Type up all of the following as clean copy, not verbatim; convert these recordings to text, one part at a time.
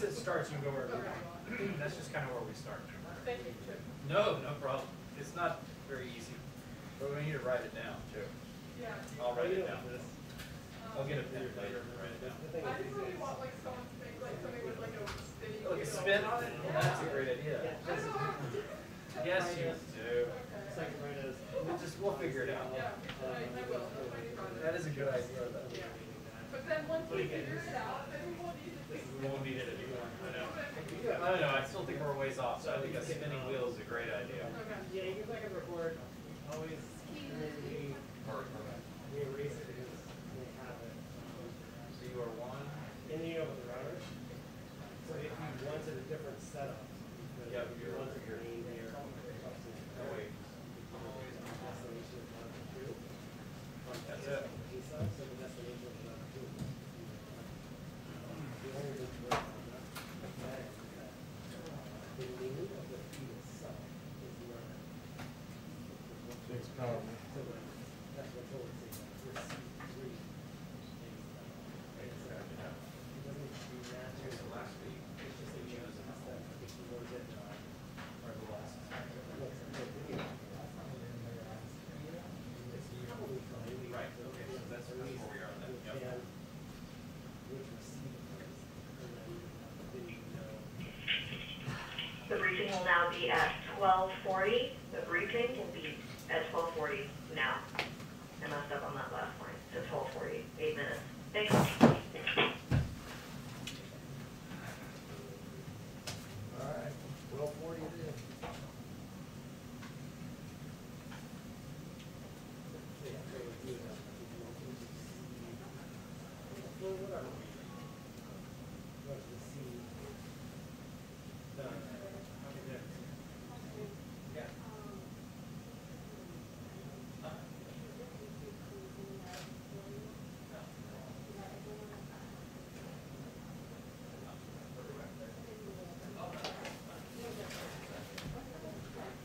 once it starts, you can go wherever you want. That's just kind of where we start. Thank you, Chip. No problem. It's not very easy, but we need to write it down too. Yeah. I'll write it down. I'll get a pen later and write it down. I just really want like someone to make like something with like a spinning. Like a spin? That's a great idea. I don't know how to do it. Yes, you do. Okay. We'll figure it out. Yeah, I will. That's my new project. That is a good idea, though. Yeah. But then once we figure it out, then we won't need it. We won't need it anymore. I know. I don't know. I still think we're a ways off, so I think a spinning wheel is a great idea. Okay. Yeah, you can back and record. Always we erase it because we have it. So you are one. And you know with the router. So if you wanted a different setup, Yeah, you're over over here. here. Oh, wait. Destination is 1 2. That's it. So the destination is 1 2. The only thing to work on that is that the name of the feed itself is not. It's powerful. So that's what's always saying. Receive 3. It doesn't do that. Last week. It's just a chance that if you want to get Or the last. Right, okay, so that's where we are then. Yep. The briefing will now be at 12:40. The briefing will be at 12:40 now. I messed up on that last line. It's 12:40, 8 minutes. Thanks. All right, 12:40 it is.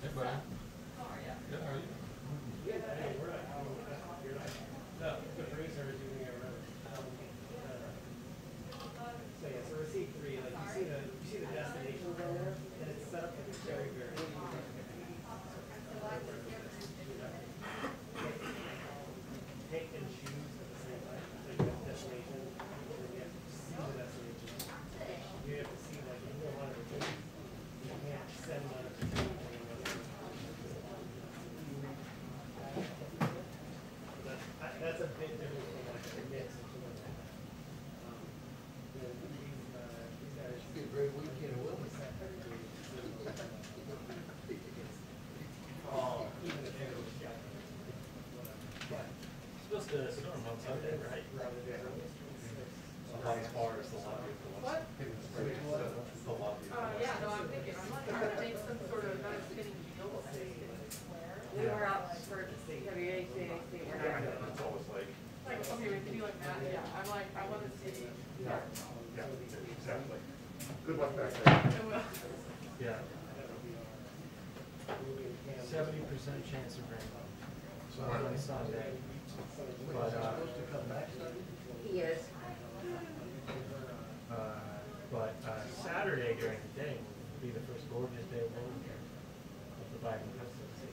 Hey, buddy. Good, how are you? No, the producer is using it around. So yeah, so receipt 3, like you see the destinations on there, and it's set up like it's very, very. Pick and choose at the same time. So you have destination, and then you have to see the destination. You have to see like if you want to remove, you can't send notification. That's a bit different from like a mix or something like that. These guys It's been a great weekend in Wilmington. Oh, even if it was whatever. Supposed to storm on Sunday, right? As far as the lobby. What? The lobby. Yeah, no, I'm thinking, I'm like, I'm gonna make some sort of not a spinning wheel, but a spinning square. We were out for WHCAC, we're not gonna. It's always like. Like, okay, we can do like that, yeah, I'm like, I wanna see. Yeah, exactly. Good luck back there. I will. Yeah. 70% chance of rain. So on Sunday. But, supposed to come back Sunday? He is. Saturday during the day will be the first gorgeous day of rain here of the Biden presidency.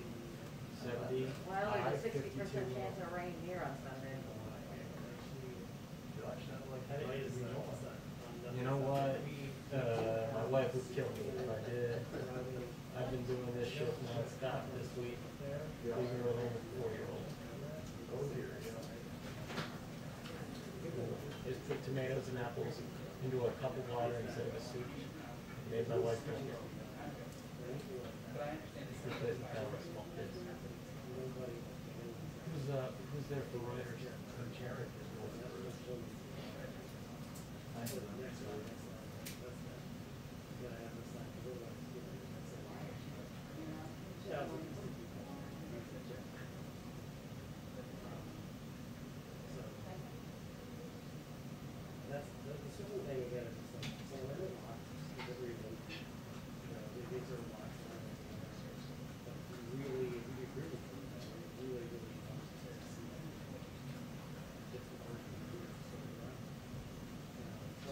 70. Well, there's a 60% chance of rain here on Sunday. You know what? My wife would kill me if I did. I've been doing this shit nonstop this week. Leaving her home with a 4-year-old. Oh dear. Just put tomatoes and apples into a cup of water instead of a soup. Made my wife drink it. This place is kind of small kids. Who's there for Reuters? Jared. That's the simple thing again is just like, so when it locks, for whatever reason, these are locked. But really, if you agree with them, really, really just the person who is so right. So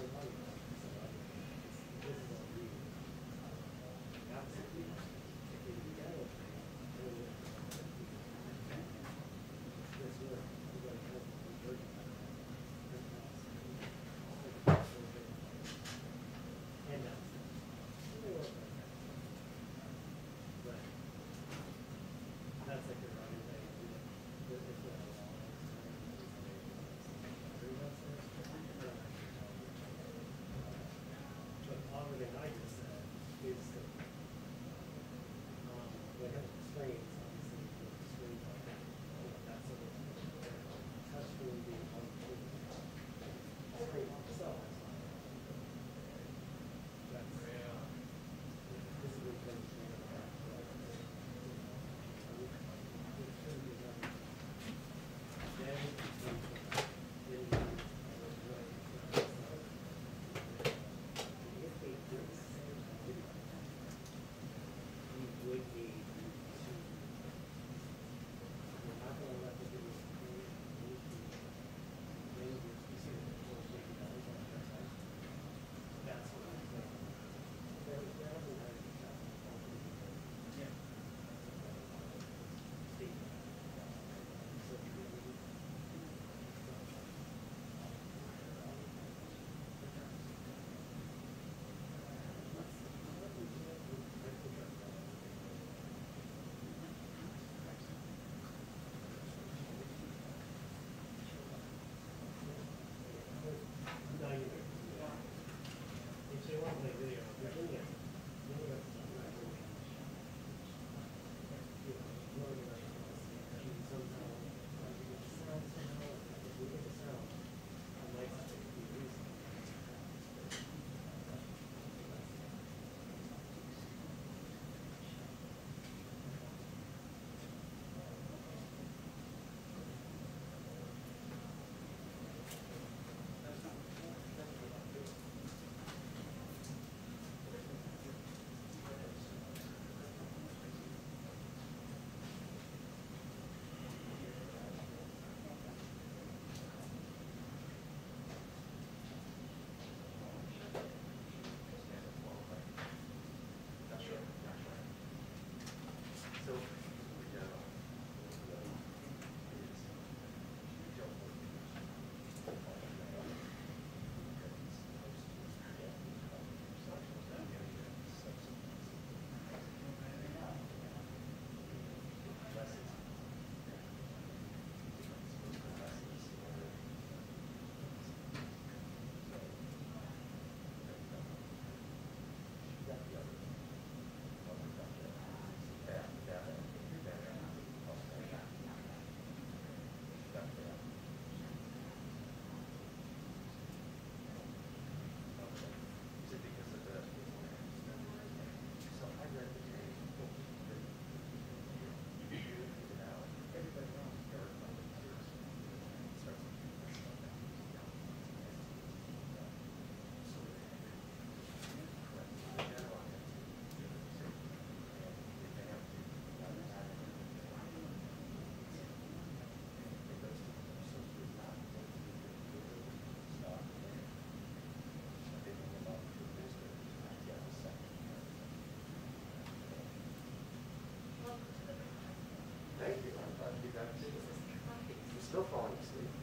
still falling asleep.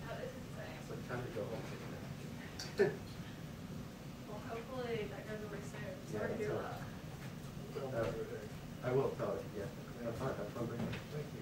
That is insane. It's like time to go home. Well, hopefully that goes away soon. Yeah, Sorry to hear that's that. I will tell it, yeah. Have fun bringing it. Thank you.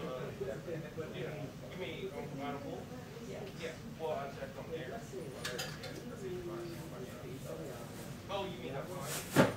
Yeah. You mean uncompatible? Yeah. Well, I checked on there. Oh, you mean that one?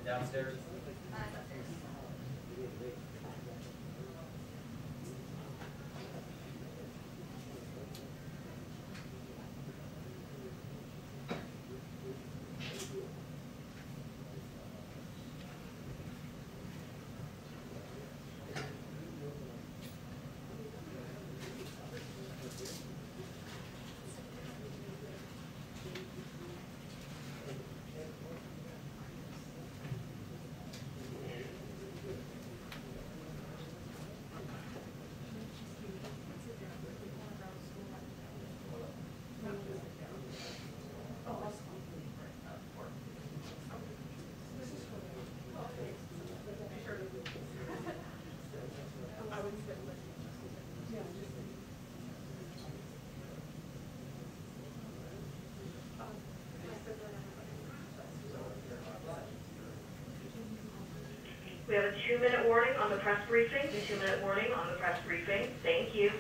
Downstairs. We have a 2-minute warning on the press briefing. 2-minute warning on the press briefing. Thank you.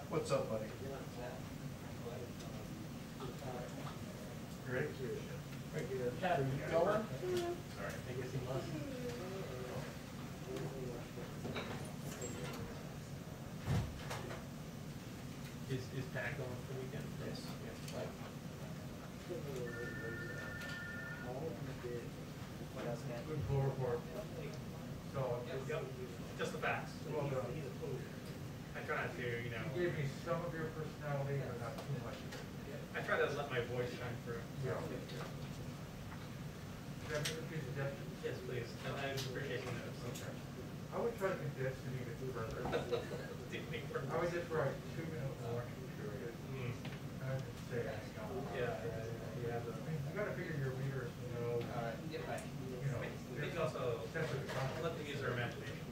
What's up, buddy? Great. Chad, are you going? Sorry, I guess he must. Is Pat going for the weekend? Yes. Right. Good full report. So, Yep. Just the facts. well done. I try not to, you know. You gave me some of your personality, but not too much of it. I try to let my voice shine through. Yeah. Do you have any suggestions? Yes, please. And I appreciate you notes. I would try to condense it even further. I would just write 2-minute election period. And I could say, Yeah. you gotta figure your readers know, you know, You can also sensitive content. let them use their imagination.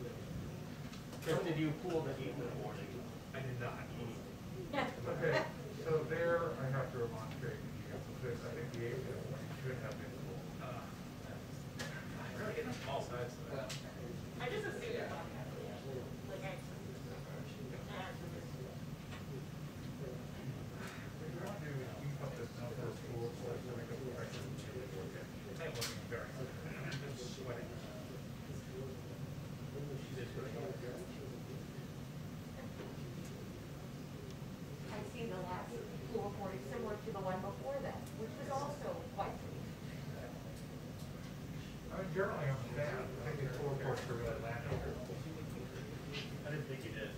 Chris, did you pull the 8-minute warning? I did not. Okay, so there I have to remonstrate with you, because I think the 8-minute one should have been pulled. I'm really getting small sides to that. I just assumed it. Like I. What you want to do is keep up this number of full reports and make a correction. I am looking very good. I'm just sweating. She's just really good. Apparently I'm fat. I think it's 4 points for red last year. I didn't think you did.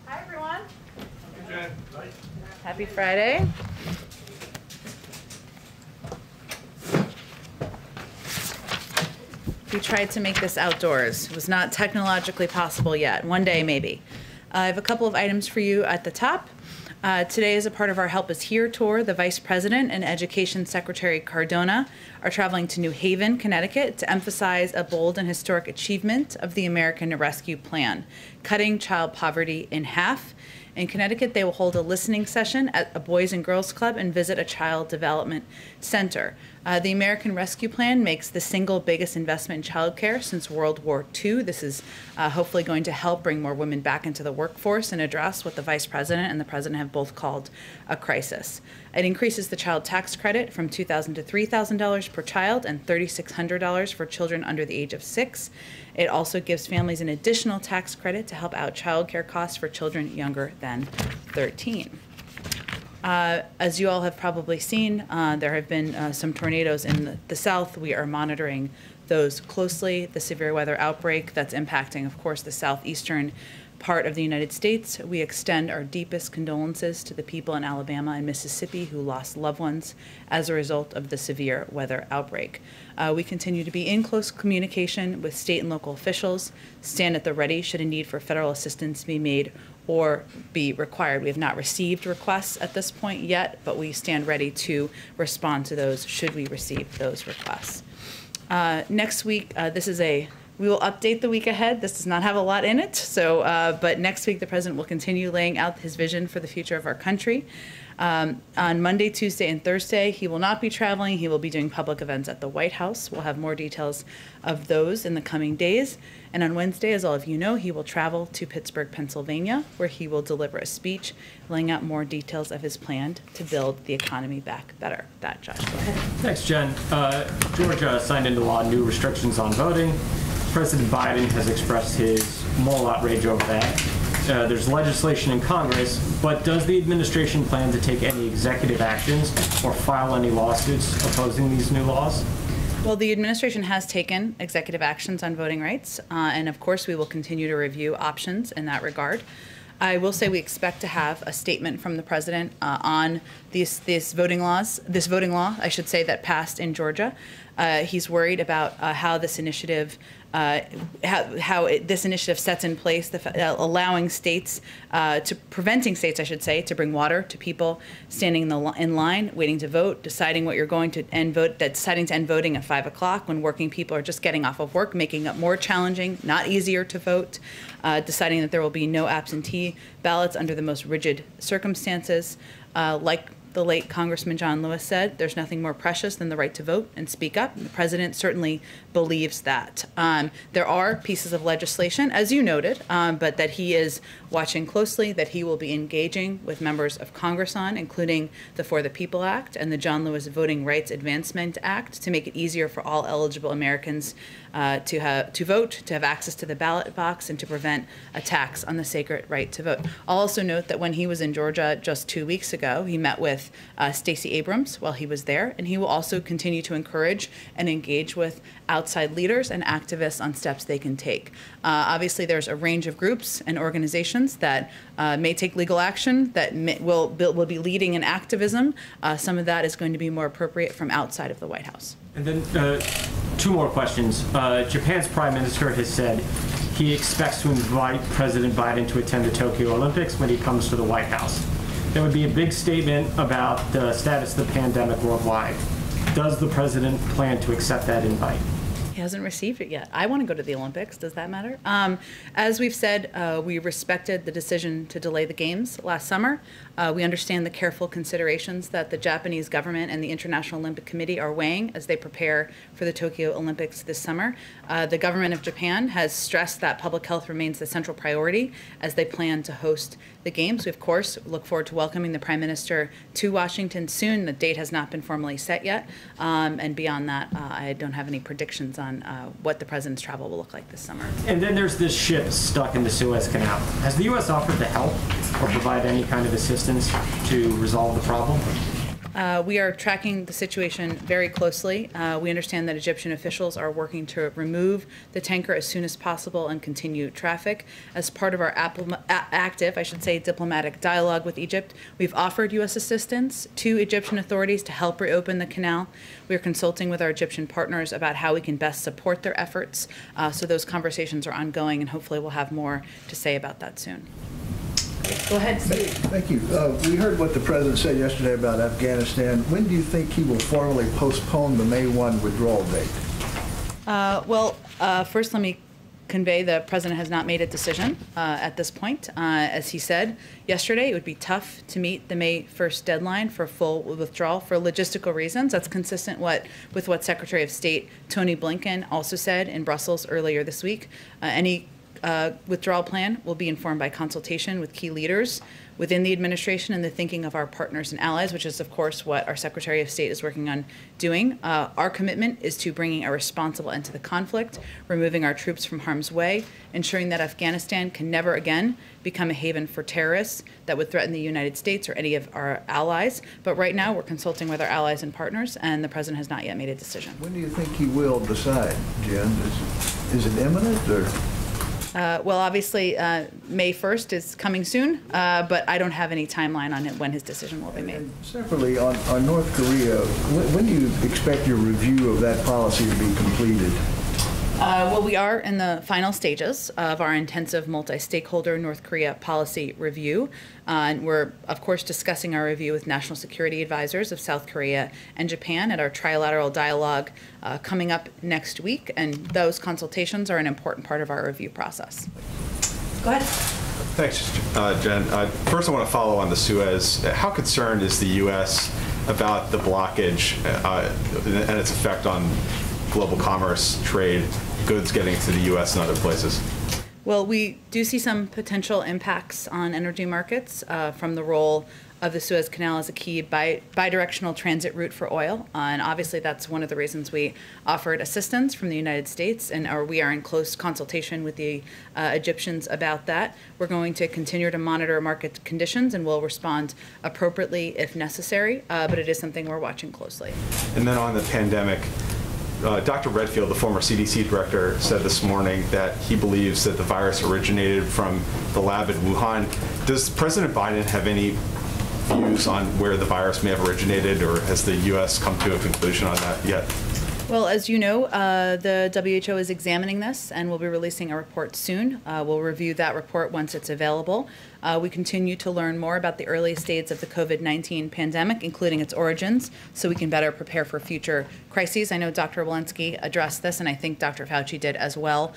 Hi, everyone. Jen. Happy Friday. We tried to make this outdoors. It was not technologically possible yet. One day, maybe. I have a couple of items for you at the top. Today, as a part of our Help Us Here tour, the Vice President and Education Secretary Cardona are traveling to New Haven, Connecticut, to emphasize a bold and historic achievement of the American Rescue Plan, cutting child poverty in half. In Connecticut, they will hold a listening session at a Boys and Girls Club and visit a child development center. The American Rescue Plan makes the single biggest investment in childcare since World War II. This is hopefully going to help bring more women back into the workforce and address what the Vice President and the President have both called a crisis. It increases the child tax credit from $2,000 to $3,000 per child and $3,600 for children under the age of 6. It also gives families an additional tax credit to help out childcare costs for children younger than 13. As you all have probably seen, there have been some tornadoes in the south. We are monitoring those closely. The severe weather outbreak that's impacting, of course, the southeastern part of the United States. We extend our deepest condolences to the people in Alabama and Mississippi who lost loved ones as a result of the severe weather outbreak. We continue to be in close communication with state and local officials, stand at the ready should a need for federal assistance be made or be required. We have not received requests at this point yet, but we stand ready to respond to those should we receive those requests. Next week, we will update the week ahead. This does not have a lot in it, but next week the President will continue laying out his vision for the future of our country. On Monday, Tuesday, and Thursday, he will not be traveling. He will be doing public events at the White House. We'll have more details of those in the coming days. And on Wednesday, as all of you know, he will travel to Pittsburgh, Pennsylvania, where he will deliver a speech laying out more details of his plan to build the economy back better. That, Josh, go ahead. Thanks, Jen. Georgia signed into law new restrictions on voting. President Biden has expressed his moral outrage over that. There's legislation in Congress, but does the administration plan to take any executive actions or file any lawsuits opposing these new laws? Well, the administration has taken executive actions on voting rights, and of course we will continue to review options in that regard. I will say we expect to have a statement from the president on this voting law, I should say, that passed in Georgia. He's worried about how this initiative this initiative sets in place, allowing states, preventing states, I should say, to bring water to people standing in line, waiting to vote, deciding what you're going to end deciding to end voting at 5 o'clock when working people are just getting off of work, making it more challenging, not easier to vote, deciding that there will be no absentee ballots under the most rigid circumstances, like the late Congressman John Lewis said, there's nothing more precious than the right to vote and speak up. The president certainly believes that. There are pieces of legislation, as you noted, but that he is watching closely, that he will be engaging with members of Congress on, including the For the People Act and the John Lewis Voting Rights Advancement Act, to make it easier for all eligible Americans to vote, to have access to the ballot box, and to prevent attacks on the sacred right to vote. I'll also note that when he was in Georgia just 2 weeks ago, he met with Stacey Abrams while he was there, and he will also continue to encourage and engage with outside leaders and activists on steps they can take. Obviously, there's a range of groups and organizations that may take legal action, that will be leading in activism. Some of that is going to be more appropriate from outside of the White House. And then 2 more questions. Japan's prime minister has said he expects to invite President Biden to attend the Tokyo Olympics when he comes to the White House. That would be a big statement about the status of the pandemic worldwide. Does the president plan to accept that invite? He hasn't received it yet. I want to go to the Olympics. Does that matter? As we've said, we respected the decision to delay the games last summer. We understand the careful considerations that the Japanese government and the International Olympic Committee are weighing as they prepare for the Tokyo Olympics this summer. The government of Japan has stressed that public health remains the central priority as they plan to host the games. We, of course, look forward to welcoming the Prime Minister to Washington soon. The date has not been formally set yet. And beyond that, I don't have any predictions on what the president's travel will look like this summer. And then there's this ship stuck in the Suez Canal. Has the U.S. offered to help or provide any kind of assistance to resolve the problem? We are tracking the situation very closely. We understand that Egyptian officials are working to remove the tanker as soon as possible and continue traffic. As part of our diplomatic dialogue with Egypt, we've offered U.S. assistance to Egyptian authorities to help reopen the canal. We are consulting with our Egyptian partners about how we can best support their efforts. So those conversations are ongoing, and hopefully we'll have more to say about that soon. Go ahead, Steve. Thank you. We heard what the president said yesterday about Afghanistan. When do you think he will formally postpone the May 1 withdrawal date? First let me convey the president has not made a decision at this point. As he said yesterday, it would be tough to meet the May 1st deadline for full withdrawal for logistical reasons. That's consistent with what Secretary of State Tony Blinken also said in Brussels earlier this week. Any withdrawal plan will be informed by consultation with key leaders within the administration and the thinking of our partners and allies, which is, of course, what our Secretary of State is working on doing. Our commitment is to bringing a responsible end to the conflict, removing our troops from harm's way, ensuring that Afghanistan can never again become a haven for terrorists that would threaten the United States or any of our allies. But right now, we're consulting with our allies and partners, and the president has not yet made a decision. When do you think he will decide, Jen? Is it imminent, or? Obviously, May 1st is coming soon, but I don't have any timeline on when his decision will be made. And separately, on North Korea, when do you expect your review of that policy to be completed? We are in the final stages of our intensive multi-stakeholder North Korea policy review. And we're, of course, discussing our review with national security advisors of South Korea and Japan at our trilateral dialogue coming up next week. And those consultations are an important part of our review process. Go ahead. Thanks, Jen. First, I want to follow on the Suez. How concerned is the U.S. about the blockage and its effect on global commerce, trade, goods getting to the U.S. and other places? Well, we do see some potential impacts on energy markets from the role of the Suez Canal as a key bidirectional transit route for oil. And obviously, that's one of the reasons we offered assistance from the United States, and we are in close consultation with the Egyptians about that. We're going to continue to monitor market conditions, and we'll respond appropriately if necessary, but it is something we're watching closely. And then on the pandemic, Dr. Redfield, the former CDC director, said this morning that he believes that the virus originated from the lab in Wuhan. Does President Biden have any views on where the virus may have originated, or has the U.S. come to a conclusion on that yet? Well, as you know, the WHO is examining this, and we'll be releasing a report soon. We'll review that report once it's available. We continue to learn more about the early stages of the COVID-19 pandemic, including its origins, so we can better prepare for future crises. I know Dr. Walensky addressed this, and I think Dr. Fauci did as well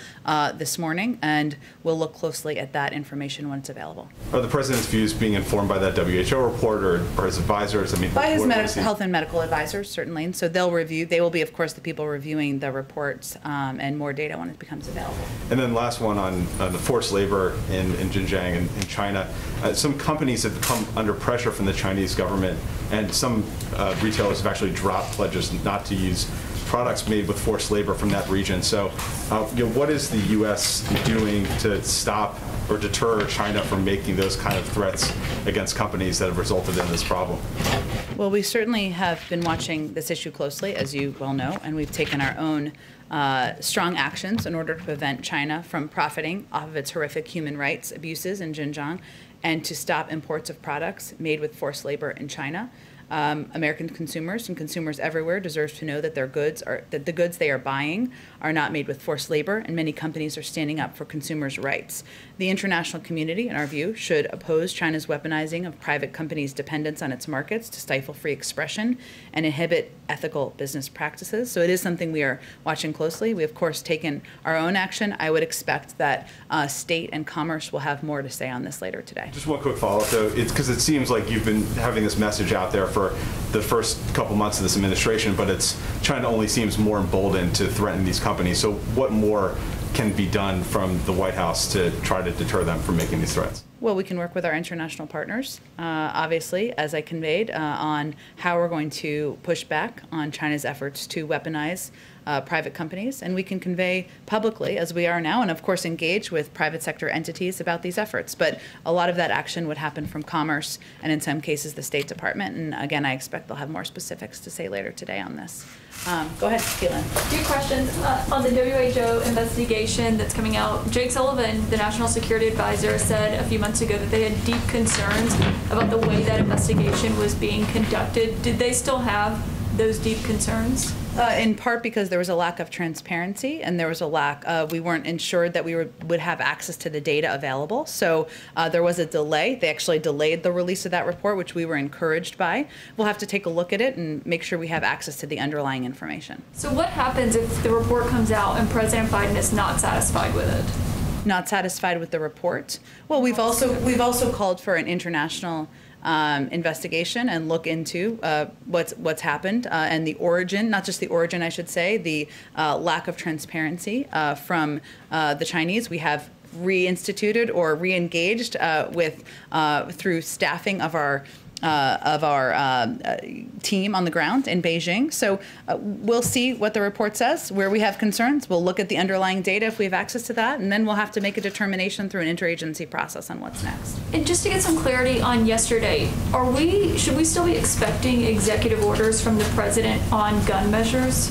this morning, and we'll look closely at that information when it's available. Are the president's views being informed by that WHO report or his advisors? By his health and medical advisors, certainly, and so they'll review. They will be, of course, the people reviewing the reports and more data when it becomes available. And then last one on the forced labor in Xinjiang and in China. Some companies have come under pressure from the Chinese government, and some retailers have actually dropped pledges not to use products made with forced labor from that region. So what is the U.S. doing to stop or deter China from making those kind of threats against companies that have resulted in this problem? Well, we certainly have been watching this issue closely, as you well know, and we've taken our own strong actions in order to prevent China from profiting off of its horrific human rights abuses in Xinjiang and to stop imports of products made with forced labor in China. American consumers and consumers everywhere deserve to know that that the goods they are buying are not made with forced labor, and many companies are standing up for consumers' rights. The international community, in our view, should oppose China's weaponizing of private companies' dependence on its markets to stifle free expression and inhibit ethical business practices. So it is something we are watching closely. We, of course, taken our own action. I would expect that State and Commerce will have more to say on this later today. Just one quick follow-up, though. It's because it seems like you've been having this message out there for the first couple months of this administration, but China only seems more emboldened to threaten these companies. So what more can be done from the White House to try to deter them from making these threats? Well, we can work with our international partners, obviously, as I conveyed, on how we're going to push back on China's efforts to weaponize private companies. And we can convey publicly, as we are now, and of course engage with private sector entities about these efforts. But a lot of that action would happen from Commerce and in some cases the State Department. And again, I expect they'll have more specifics to say later today on this. Go ahead, Caitlin. 3 questions on the WHO investigation that's coming out. Jake Sullivan, the National Security Advisor, said a few months ago that they had deep concerns about the way that investigation was being conducted. Did they still have those deep concerns? In part because there was a lack of transparency and there was a lack we weren't ensured that we would have access to the data available. So there was a delay. They actually delayed the release of that report, which we were encouraged by. We'll have to take a look at it and make sure we have access to the underlying information. So what happens if the report comes out and President Biden is not satisfied with it? Not satisfied with the report? Well, we've also called for an international investigation and look into what's happened and the origin, not just the origin, I should say, the lack of transparency from the Chinese. We have reinstituted or re-engaged with through staffing of our team on the ground in Beijing. So we'll see what the report says. Where we have concerns, we'll look at the underlying data if we have access to that, and then we'll have to make a determination through an interagency process on what's next. And just to get some clarity on yesterday, should we still be expecting executive orders from the president on gun measures?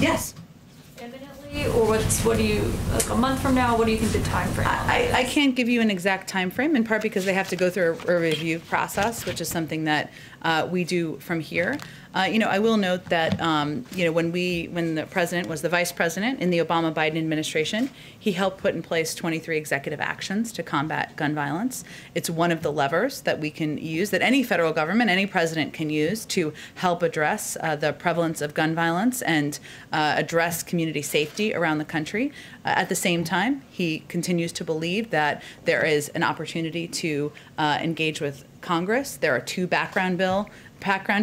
Yes. Imminently, or what do you, like a month from now, what do you think the time frame is? I can't give you an exact time frame, in part because they have to go through a review process, which is something that we do from here. I will note that when the president was the vice president in the Obama-Biden administration, he helped put in place 23 executive actions to combat gun violence. It's one of the levers that we can use, that any federal government, any president can use to help address the prevalence of gun violence and address community safety around the country. At the same time, he continues to believe that there is an opportunity to engage with Congress. There are 2 background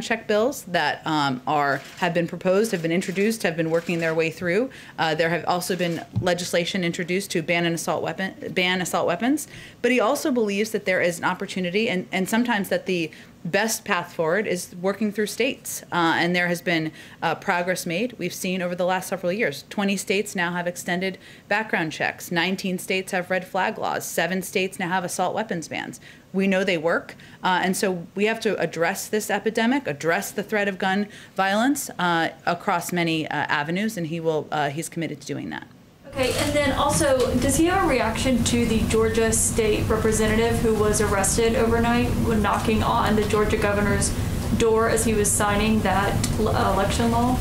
check bills that have been proposed, have been introduced, have been working their way through. There have also been legislation introduced to ban assault weapons. But he also believes that there is an opportunity, and sometimes that the best path forward is working through states. And there has been progress made. We've seen over the last several years, 20 states now have extended background checks. 19 states have red flag laws. 7 states now have assault weapons bans. We know they work. And so we have to address this epidemic, address the threat of gun violence across many avenues, and he's committed to doing that. Okay, and then also, does he have a reaction to the Georgia state representative who was arrested overnight when knocking on the Georgia governor's door as he was signing that election law?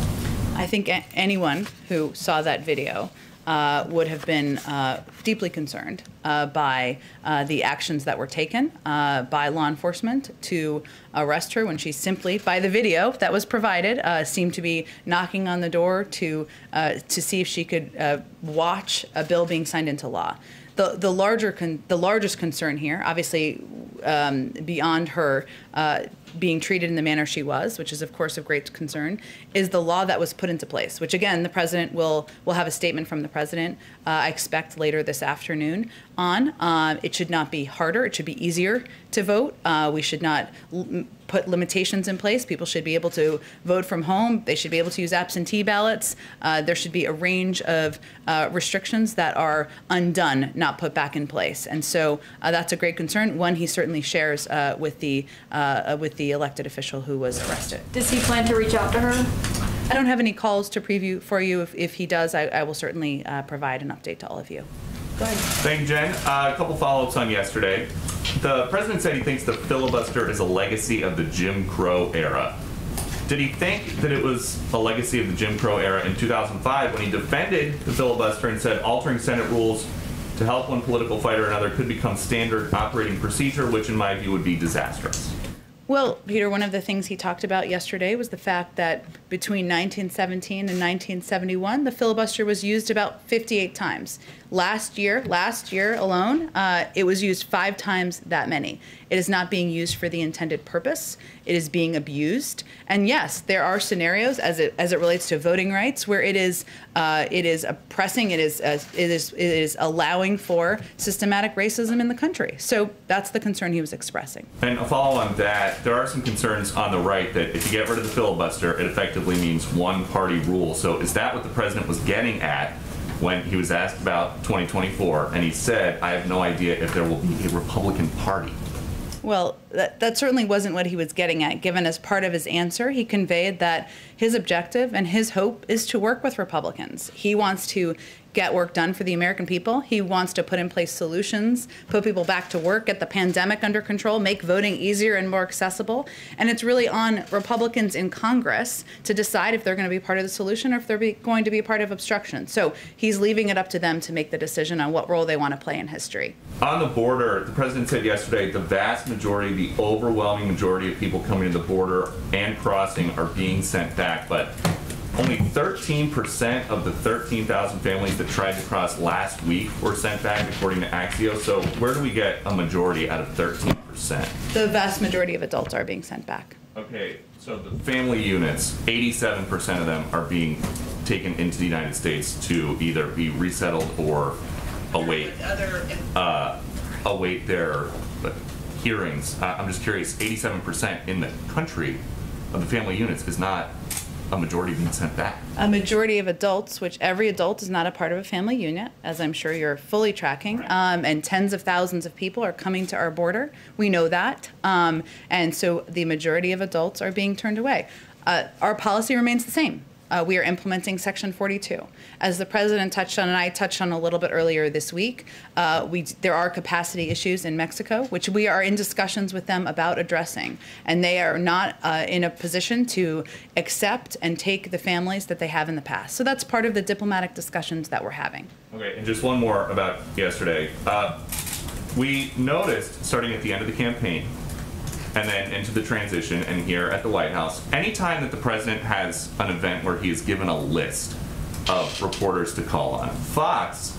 I think anyone who saw that video would have been deeply concerned by the actions that were taken by law enforcement to arrest her when she simply, by the video that was provided, seemed to be knocking on the door to see if she could watch a bill being signed into law. The largest concern here, obviously, beyond her being treated in the manner she was, which is of course of great concern, is the law that was put into place, which again the president will have a statement from the president I expect later this afternoon on. It should not be harder, it should be easier to vote. We should not put limitations in place. People should be able to vote from home. They should be able to use absentee ballots. There should be a range of restrictions that are undone, not put back in place. And so that's a great concern. One he certainly shares with the elected official who was arrested. Does he plan to reach out to her? I don't have any calls to preview for you. If he does, I will certainly provide an update to all of you. Go ahead. Thank you, Jen. A couple follow-ups on yesterday. The president said he thinks the filibuster is a legacy of the Jim Crow era. Did he think that it was a legacy of the Jim Crow era in 2005 when he defended the filibuster and said altering Senate rules to help one political fighter or another could become standard operating procedure, which in my view would be disastrous? Well, Peter, one of the things he talked about yesterday was the fact that between 1917 and 1971, the filibuster was used about 58 times. Last year alone, it was used 5 times that many. It is not being used for the intended purpose. It is being abused. And yes, there are scenarios as it relates to voting rights where it is oppressing. It is allowing for systematic racism in the country. So that's the concern he was expressing. And a follow on that, there are some concerns on the right that if you get rid of the filibuster, it effectively means one-party rule. So is that what the president was getting at when he was asked about 2024, and he said, I have no idea if there will be a Republican Party? Well, that certainly wasn't what he was getting at. Given as part of his answer, he conveyed that his objective and his hope is to work with Republicans. He wants to get work done for the American people. He wants to put in place solutions, put people back to work, get the pandemic under control, make voting easier and more accessible. And it's really on Republicans in Congress to decide if they're going to be part of the solution or if they're going to be part of obstruction. So he's leaving it up to them to make the decision on what role they want to play in history. On the border, the president said yesterday the vast majority, the overwhelming majority of people coming to the border and crossing are being sent back, but only 13% of the 13,000 families that tried to cross last week were sent back, according to Axios. So where do we get a majority out of 13%? The vast majority of adults are being sent back. Okay, so the family units, 87% of them are being taken into the United States to either be resettled or await their hearings. I'm just curious, 87% in the country of the family units is not a majority being sent back. A majority of adults, which every adult is not a part of a family unit, as I'm sure you're fully tracking, and tens of thousands of people are coming to our border. We know that. And so the majority of adults are being turned away. Our policy remains the same. We are implementing Section 42. As the president touched on, and I touched on a little bit earlier this week, there are capacity issues in Mexico, which we are in discussions with them about addressing. And they are not in a position to accept and take the families that they have in the past. So that's part of the diplomatic discussions that we're having. Okay, and just one more about yesterday. We noticed, starting at the end of the campaign, and then into the transition and here at the White House, anytime that the president has an event where he is given a list of reporters to call on, Fox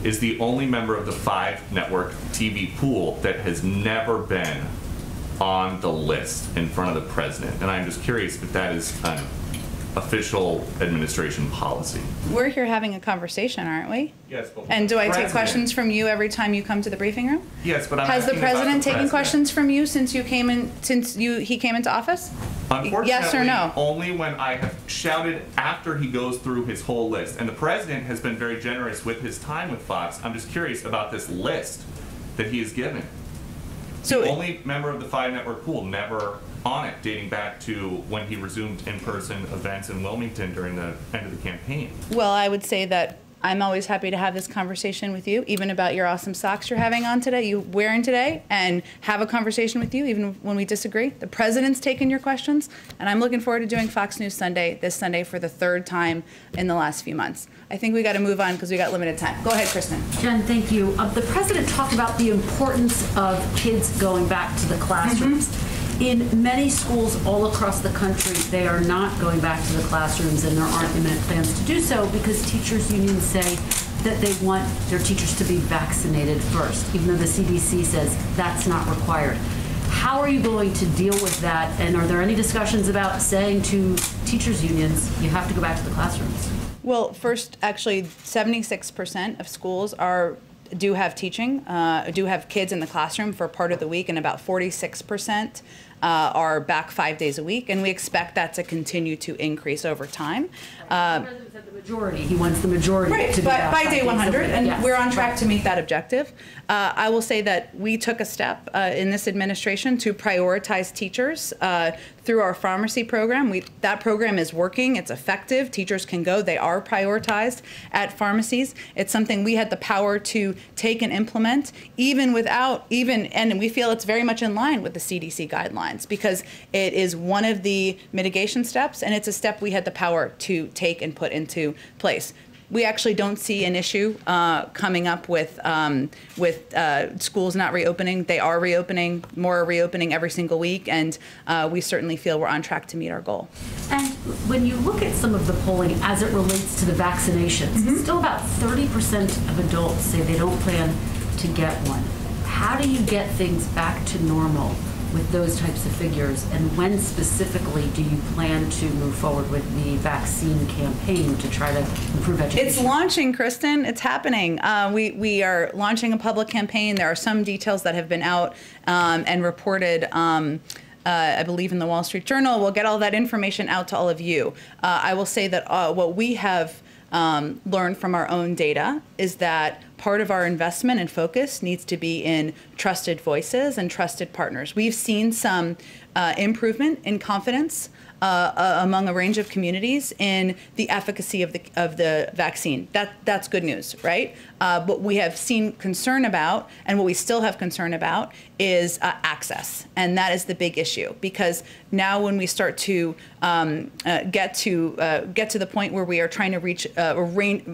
is the only member of the 5-network TV pool that has never been on the list in front of the president. And I'm just curious if that is an official administration policy. We're here having a conversation, aren't we? Yes, but and do I take questions from you every time you come to the briefing room? Yes, but I'm Has the asking about president taken president. questions from you since he came into office? Unfortunately, yes or no? Only when I have shouted after he goes through his whole list. And the president has been very generous with his time with Fox. I'm just curious about this list that he has given. So the only member of the 5-network pool never on it, dating back to when he resumed in-person events in Wilmington during the end of the campaign. Well, I would say that I'm always happy to have this conversation with you, even about your awesome socks you're having on today, you wearing today, and have a conversation with you, even when we disagree. The president's taken your questions, and I'm looking forward to doing Fox News Sunday this Sunday for the 3rd time in the last few months. I think we got to move on because we got limited time. Go ahead, Kristen. Jen, thank you. The president talked about the importance of kids going back to the classrooms. In many schools all across the country, they are not going back to the classrooms, and there aren't imminent plans to do so because teachers' unions say that they want their teachers to be vaccinated first, even though the CDC says that's not required. How are you going to deal with that, and are there any discussions about saying to teachers' unions, you have to go back to the classrooms? Well, first, actually, 76% of schools do have teaching, do have kids in the classroom for part of the week, and about 46% are back 5 days a week, and we expect that to continue to increase over time. The president said the majority. He wants the majority to be back by day 100, and yes. we're on track to meet that objective. I will say that we took a step in this administration to prioritize teachers through our pharmacy program. That program is working. It's effective. Teachers can go. They are prioritized at pharmacies. It's something we had the power to take and implement, and we feel it's very much in line with the CDC guidelines because it is one of the mitigation steps, and it's a step we had the power to take and put into place. We actually don't see an issue coming up with schools not reopening. They are reopening. More are reopening every single week, and we certainly feel we're on track to meet our goal. And when you look at some of the polling as it relates to the vaccinations, still about 30% of adults say they don't plan to get one. How do you get things back to normal with those types of figures, and when specifically do you plan to move forward with the vaccine campaign to try to improve education? It's launching, Kristen. It's happening. We are launching a public campaign. There are some details that have been out and reported, I believe, in the Wall Street Journal. We'll get all that information out to all of you. I will say that what we have learned from our own data is that part of our investment and focus needs to be in trusted voices and trusted partners. We've seen some improvement in confidence among a range of communities in the efficacy of the vaccine. That's good news, right? What we have seen concern about, and what we still have concern about, is access, and that is the big issue. Because now, when we start to get to the point where we are trying to reach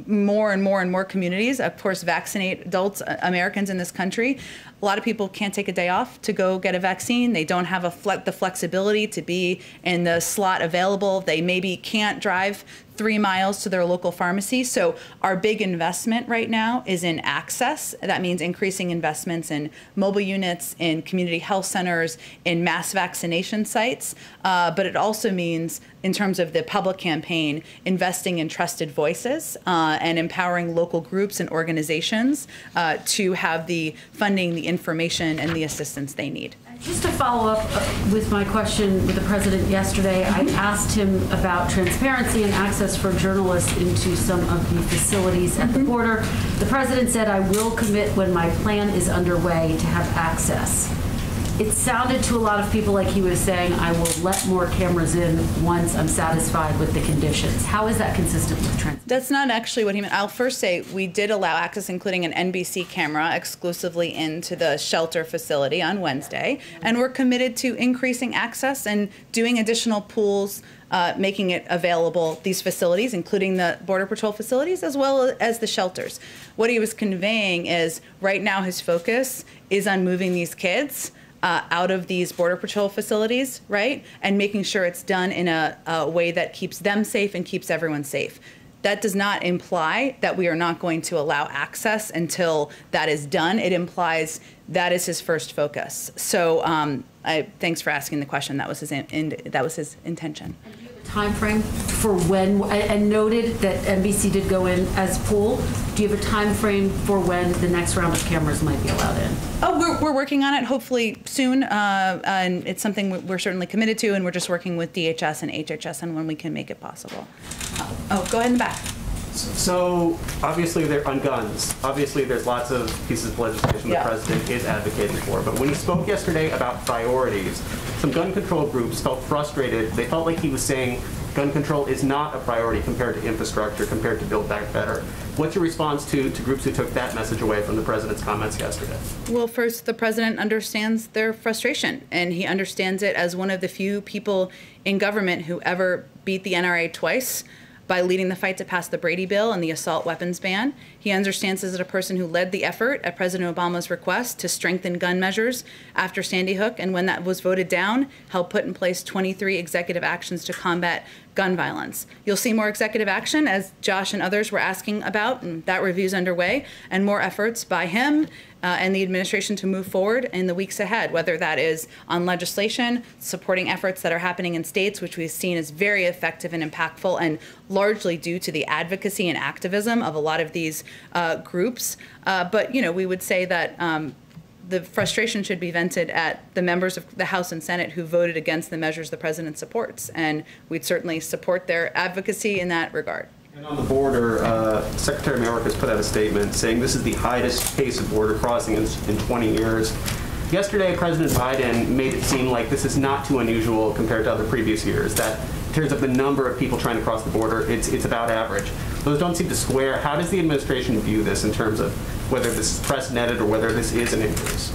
more and more communities, of course, vaccinate adults, Americans in this country. A lot of people can't take a day off to go get a vaccine. They don't have the flexibility to be in the slot available. They maybe can't drive 3 miles to their local pharmacy. So our big investment right now is in access. That means increasing investments in mobile units, in community health centers, in mass vaccination sites. But it also means, in terms of the public campaign, investing in trusted voices and empowering local groups and organizations to have the funding, the information, and the assistance they need. Just to follow up with my question with the president yesterday, I asked him about transparency and access for journalists into some of the facilities at the border. The president said, "I will commit when my plan is underway to have access." It sounded to a lot of people like he was saying, "I will let more cameras in once I'm satisfied with the conditions." How is that consistent with transparency? That's not actually what he meant. I'll first say we did allow access, including an NBC camera, exclusively into the shelter facility on Wednesday. And we're committed to increasing access and doing additional pools, making it available, these facilities, including the Border Patrol facilities, as well as the shelters. What he was conveying is right now his focus is on moving these kids out of these Border Patrol facilities, right? And making sure it's done in a way that keeps them safe and keeps everyone safe. That does not imply that we are not going to allow access until that is done. It implies that is his first focus. So thanks for asking the question. That was his intention. Time frame for when, and noted that NBC did go in as pool. Do you have a time frame for when the next round of cameras might be allowed in? Oh, we're working on it, hopefully soon, and it's something we're certainly committed to, and we're just working with DHS and HHS on when we can make it possible. Oh, go ahead in the back. So obviously they're on guns. Obviously there's lots of pieces of legislation the president is advocating for. But when he spoke yesterday about priorities, some gun control groups felt frustrated. They felt like he was saying gun control is not a priority compared to infrastructure, compared to Build Back Better. What's your response to groups who took that message away from the president's comments yesterday? Well, first, the president understands their frustration, and he understands it as one of the few people in government who ever beat the NRA twice by leading the fight to pass the Brady bill and the assault weapons ban. He understands as a person who led the effort at President Obama's request to strengthen gun measures after Sandy Hook, and when that was voted down, helped put in place 23 executive actions to combat gun violence. You'll see more executive action, as Josh and others were asking about, and that review's underway, and more efforts by him and the administration to move forward in the weeks ahead, whether that is on legislation, supporting efforts that are happening in states, which we've seen as very effective and impactful, and largely due to the advocacy and activism of a lot of these groups. But, you know, we would say that the frustration should be vented at the members of the House and Senate who voted against the measures the president supports, and we'd certainly support their advocacy in that regard. And on the border, Secretary Mayorkas put out a statement saying this is the highest pace of border crossing in 20 years. Yesterday, President Biden made it seem like this is not too unusual compared to other previous years, that in terms of the number of people trying to cross the border, it's about average. Those don't seem to square. How does the administration view this in terms of whether this is precedented or whether this is an increase?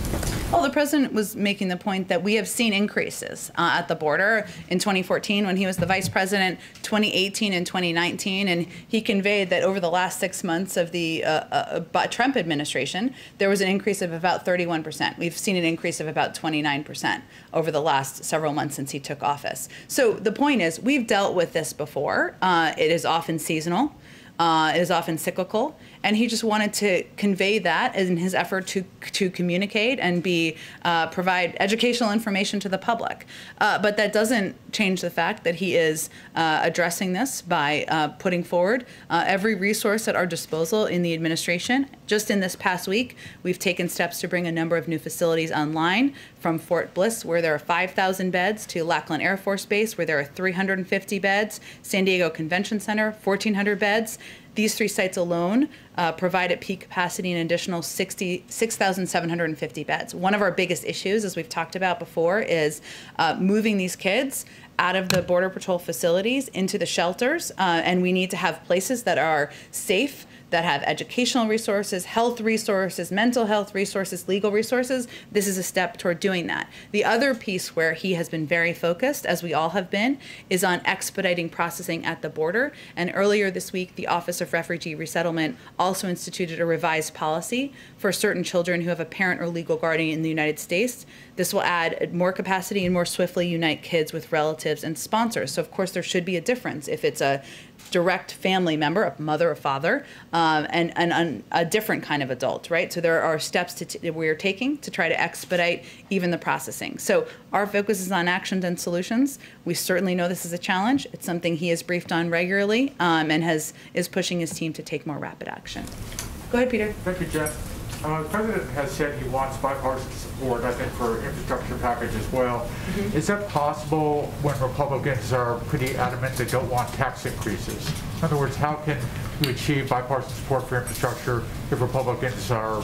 Well, the president was making the point that we have seen increases at the border in 2014 when he was the vice president, 2018 and 2019, and he conveyed that over the last 6 months of the Trump administration, there was an increase of about 31%. We've seen an increase of about 29% over the last several months since he took office. So the point is, we've dealt with this before. It is often seasonal. It is often cyclical, and he just wanted to convey that in his effort to communicate and provide educational information to the public. But that doesn't change the fact that he is addressing this by putting forward every resource at our disposal in the administration. Just in this past week, we've taken steps to bring a number of new facilities online, from Fort Bliss, where there are 5,000 beds, to Lackland Air Force Base, where there are 350 beds, San Diego Convention Center, 1,400 beds. These 3 sites alone provide at peak capacity an additional 6,750 beds. One of our biggest issues, as we've talked about before, is moving these kids out of the Border Patrol facilities into the shelters, and we need to have places that are safe, that have educational resources, health resources, mental health resources, legal resources. This is a step toward doing that. The other piece where he has been very focused, as we all have been, is on expediting processing at the border. And earlier this week, the Office of Refugee Resettlement also instituted a revised policy for certain children who have a parent or legal guardian in the United States. This will add more capacity and more swiftly unite kids with relatives and sponsors. So of course there should be a difference if it's a direct family member, a mother or father, and a different kind of adult, right? So there are steps that we are taking to try to expedite even the processing. So our focus is on actions and solutions. We certainly know this is a challenge. It's something he is briefed on regularly, and is pushing his team to take more rapid action. Go ahead, Peter. Thank you, Jen. The President has said he wants bipartisan support, I think, for infrastructure package as well. Mm-hmm. Is that possible when Republicans are pretty adamant they don't want tax increases? In other words, how can you achieve bipartisan support for infrastructure if Republicans are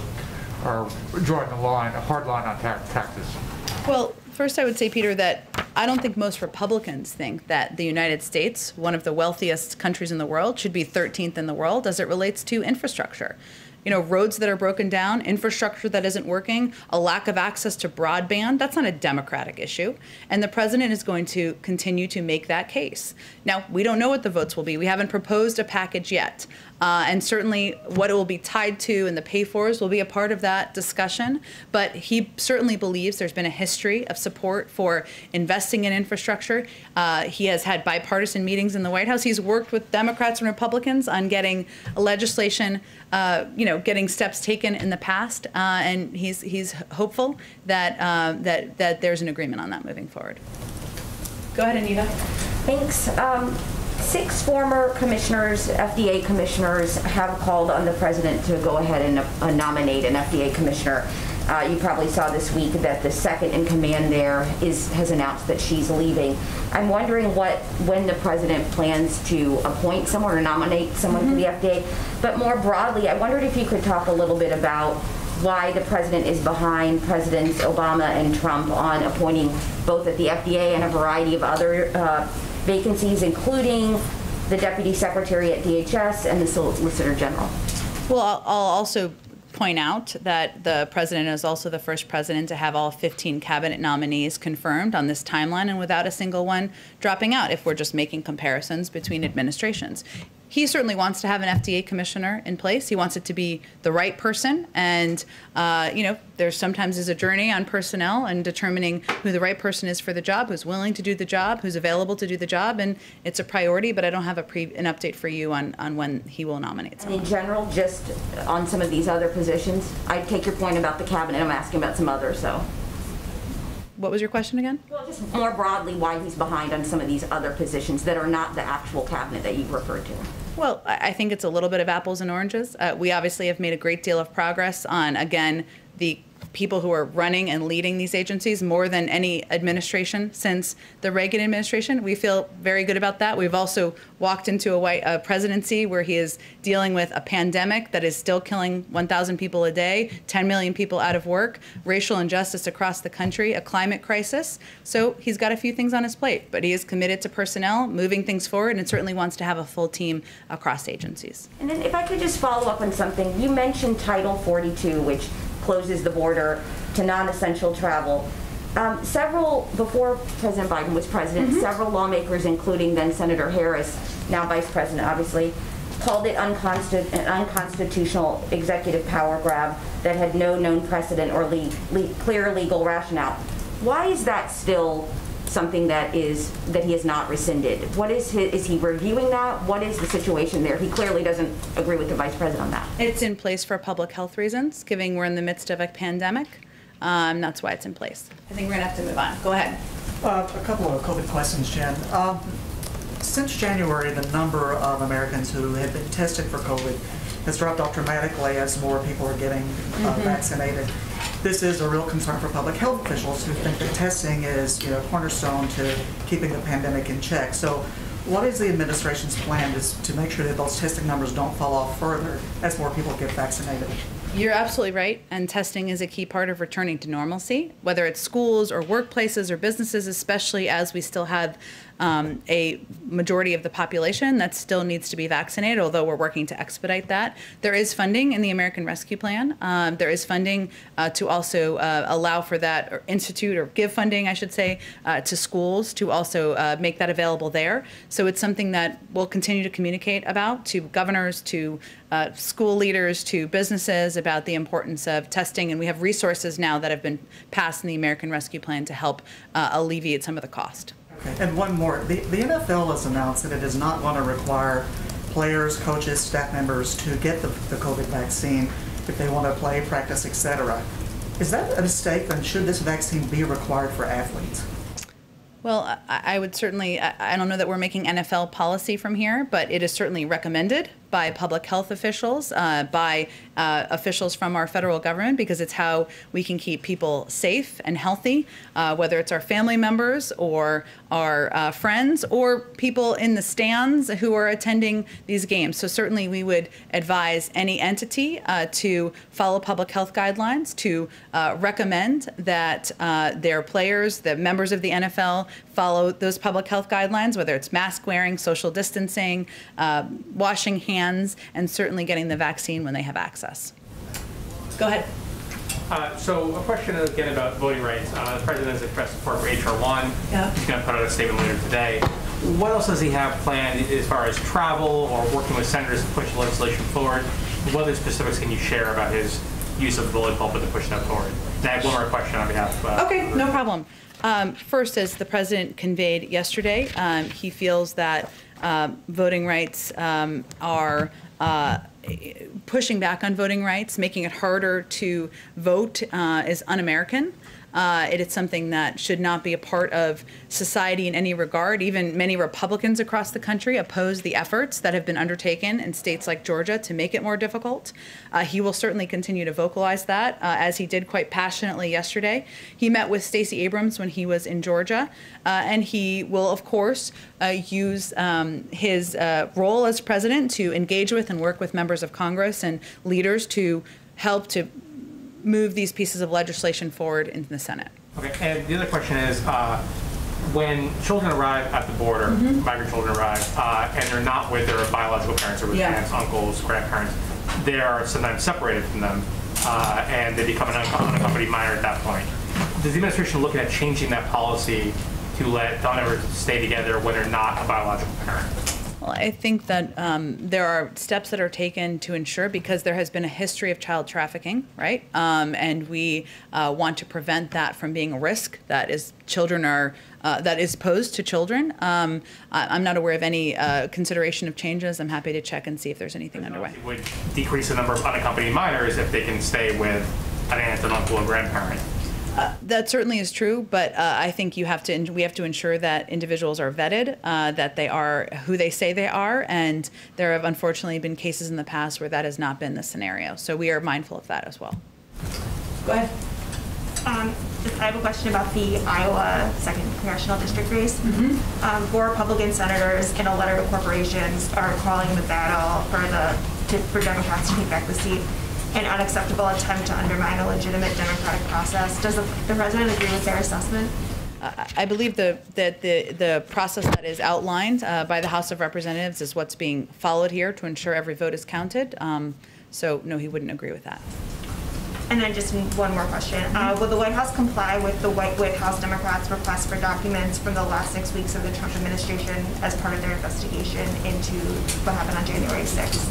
drawing the line, a hard line on taxes? Well, first I would say, Peter, that I don't think most Republicans think that the United States, one of the wealthiest countries in the world, should be 13th in the world as it relates to infrastructure. You know, roads that are broken down, infrastructure that isn't working, a lack of access to broadband, that's not a Democratic issue. And the president is going to continue to make that case. Now, we don't know what the votes will be. We haven't proposed a package yet. And certainly what it will be tied to and the pay-fors will be a part of that discussion. But he certainly believes there's been a history of support for investing in infrastructure. He has had bipartisan meetings in the White House. He's worked with Democrats and Republicans on getting legislation, getting steps taken in the past. And he's hopeful that that there's an agreement on that moving forward. Go ahead, Anita. Thanks. 6 former commissioners, FDA commissioners, have called on the president to go ahead and nominate an FDA commissioner. You probably saw this week that the second in command there has announced that she's leaving. I'm wondering when the president plans to appoint someone or nominate someone to the FDA. But more broadly, I wondered if you could talk a little bit about why the president is behind Presidents Obama and Trump on appointing both at the FDA and a variety of other vacancies, including the Deputy Secretary at DHS and the Solicitor General. Well, I'll also point out that the president is also the first president to have all 15 cabinet nominees confirmed on this timeline and without a single one dropping out, if we're just making comparisons between administrations. He certainly wants to have an FDA commissioner in place. He wants it to be the right person. And, there sometimes is a journey on personnel and determining who the right person is for the job, who's willing to do the job, who's available to do the job. And it's a priority, but I don't have an update for you on when he will nominate someone. And in general, just on some of these other positions, I take your point about the cabinet. I'm asking about some others, so. What was your question again? Well, just more broadly, why he's behind on some of these other positions that are not the actual cabinet that you've referred to. Well, I think it's a little bit of apples and oranges. We obviously have made a great deal of progress on, again, the people who are running and leading these agencies more than any administration since the Reagan administration. We feel very good about that. We've also walked into a presidency where he is dealing with a pandemic that is still killing 1,000 people a day, 10 million people out of work, racial injustice across the country, a climate crisis. So he's got a few things on his plate, but he is committed to personnel, moving things forward, and certainly wants to have a full team across agencies. And then if I could just follow up on something, you mentioned Title 42, which closes the border to non-essential travel. Before President Biden was president, several lawmakers, including then Senator Harris, now Vice President, obviously, called it an unconstitutional executive power grab that had no known precedent or clear legal rationale. Why is that still something that he has not rescinded? What is he reviewing that? What is the situation there? He clearly doesn't agree with the Vice President on that. It's in place for public health reasons, given we're in the midst of a pandemic. That's why it's in place. I think we're gonna have to move on. Go ahead. A couple of COVID questions, Jen. Since January, the number of Americans who have been tested for COVID has dropped off dramatically as more people are getting vaccinated. This is a real concern for public health officials who think that testing is, cornerstone to keeping the pandemic in check. So what is the administration's plan to make sure that those testing numbers don't fall off further as more people get vaccinated? You're absolutely right, and testing is a key part of returning to normalcy, whether it's schools or workplaces or businesses, especially as we still have a majority of the population that still needs to be vaccinated, although we're working to expedite that. There is funding in the American Rescue Plan. There is funding to also allow for that, or institute or give funding, I should say, to schools to also make that available there. So it's something that we'll continue to communicate about to governors, to school leaders, to businesses about the importance of testing. And we have resources now that have been passed in the American Rescue Plan to help alleviate some of the cost. Okay. And one more. The NFL has announced that it is not going to require players, coaches, staff members to get the COVID vaccine if they want to play, practice, etc. Is that a mistake? And should this vaccine be required for athletes? Well, I would certainly, I don't know that we're making NFL policy from here, but it is certainly recommended by public health officials, by officials from our federal government, because it's how we can keep people safe and healthy, whether it's our family members or our friends or people in the stands who are attending these games. So certainly we would advise any entity to follow public health guidelines, to recommend that their players, the members of the NFL, follow those public health guidelines, whether it's mask wearing, social distancing, washing hands, and certainly getting the vaccine when they have access. Go ahead. So a question again about voting rights. The president has expressed support for H.R. 1. Yeah. He's going to put out a statement later today. What else does he have planned as far as travel or working with senators to push legislation forward? What other specifics can you share about his use of the bullet pulpit to push that forward? And I have one more question on behalf of... Okay, no problem. First, as the president conveyed yesterday, he feels that voting rights are pushing back on voting rights, making it harder to vote is un-American. It is something that should not be a part of society in any regard. Even many Republicans across the country oppose the efforts that have been undertaken in states like Georgia to make it more difficult. He will certainly continue to vocalize that, as he did quite passionately yesterday. He met with Stacey Abrams when he was in Georgia, and he will, of course, use his role as president to engage with and work with members of Congress and leaders to help to move these pieces of legislation forward into the Senate. Okay, and the other question is, when children arrive at the border, migrant children arrive, and they're not with their biological parents or with aunts, uncles, grandparents, they are sometimes separated from them, and they become an unaccompanied minor at that point. Does the administration look at changing that policy to let them ever stay together when they're not a biological parent? Well, I think that there are steps that are taken to ensure, because there has been a history of child trafficking, right? And we want to prevent that from being a risk that is that is posed to children. I'm not aware of any consideration of changes. I'm happy to check and see if there's anything underway. It would decrease the number of unaccompanied minors if they can stay with an aunt, an uncle, or grandparent. That certainly is true, but I think we have to ensure that individuals are vetted, that they are who they say they are, and there have unfortunately been cases in the past where that has not been the scenario. So we are mindful of that as well. Go ahead. I have a question about the Iowa 2nd Congressional District race. 4 Republican senators, in a letter to corporations, are calling the battle for Democrats to take back the seat an unacceptable attempt to undermine a legitimate democratic process. Does the president agree with their assessment? I believe that the process that is outlined by the House of Representatives is what's being followed here to ensure every vote is counted. So no, he wouldn't agree with that. And then just one more question. Will the White House comply with the White House Democrats' request for documents from the last 6 weeks of the Trump administration as part of their investigation into what happened on January 6th?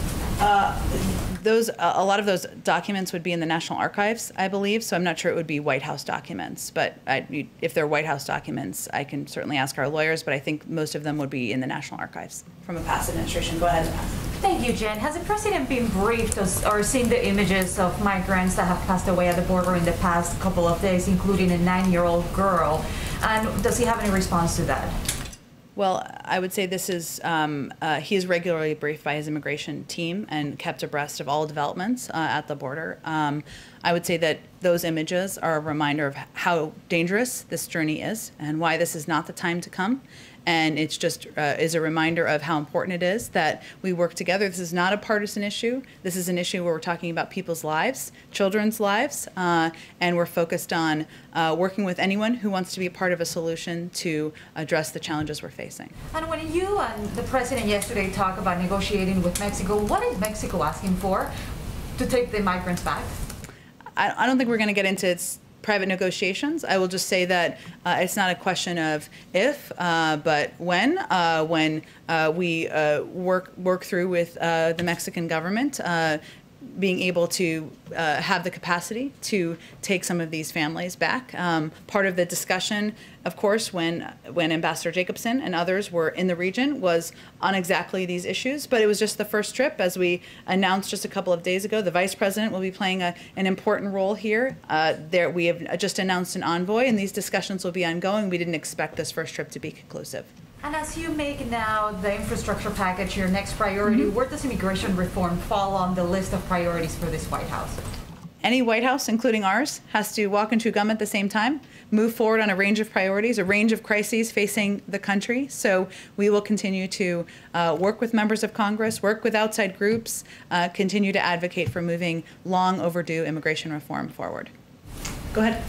A lot of those documents would be in the National Archives, I believe, so I'm not sure it would be White House documents. But if they're White House documents, I can certainly ask our lawyers, but I think most of them would be in the National Archives from a past administration. Go ahead and ask. Thank you, Jen. Has the president been briefed or seen the images of migrants that have passed away at the border in the past couple of days, including a 9-year-old girl? And does he have any response to that? Well, I would say this is, he is regularly briefed by his immigration team and kept abreast of all developments at the border. I would say that those images are a reminder of how dangerous this journey is and why this is not the time to come. And it's just is a reminder of how important it is that we work together. This is not a partisan issue. This is an issue where we're talking about people's lives, children's lives, and we're focused on working with anyone who wants to be a part of a solution to address the challenges we're facing. And when you and the president yesterday talk about negotiating with Mexico, what is Mexico asking for to take the migrants back? I don't think we're going to get into its private negotiations. I will just say that it's not a question of if, but when we work through with the Mexican government, being able to have the capacity to take some of these families back. Part of the discussion, of course, when Ambassador Jacobson and others were in the region was on exactly these issues, but it was just the first trip. As we announced just a couple of days ago, the Vice President will be playing an important role here. We have just announced an envoy, and these discussions will be ongoing. We didn't expect this first trip to be conclusive. And as you make now the infrastructure package your next priority, where does immigration reform fall on the list of priorities for this White House? Any White House, including ours, has to walk and chew gum at the same time, move forward on a range of priorities, a range of crises facing the country. So we will continue to work with members of Congress, work with outside groups, continue to advocate for moving long overdue immigration reform forward. Go ahead.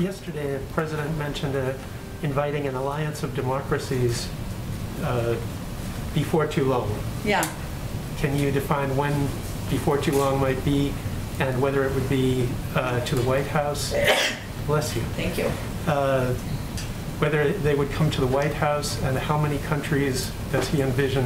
Yesterday, the President mentioned inviting an alliance of democracies before too long. Yeah. Can you define when before too long might be, and whether it would be to the White House? Bless you. Thank you. Whether they would come to the White House, and how many countries does he envision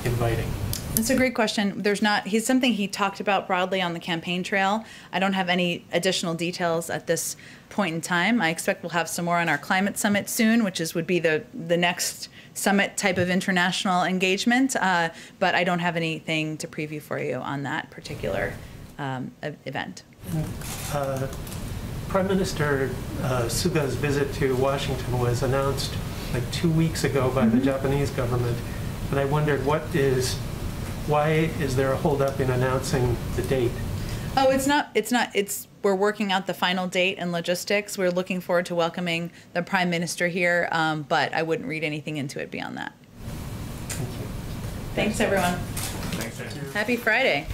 inviting? It's a great question. He's something he talked about broadly on the campaign trail. I don't have any additional details at this point in time. I expect we'll have some more on our climate summit soon, which would be the next summit type of international engagement. But I don't have anything to preview for you on that particular event. Prime Minister Suga's visit to Washington was announced like 2 weeks ago by the Japanese government, and I wondered why is there a holdup in announcing the date? Oh, it's not. We're working out the final date and logistics. We're looking forward to welcoming the Prime Minister here, but I wouldn't read anything into it beyond that. Thank you. Thanks, everyone. Thanks, Jen. Happy Friday.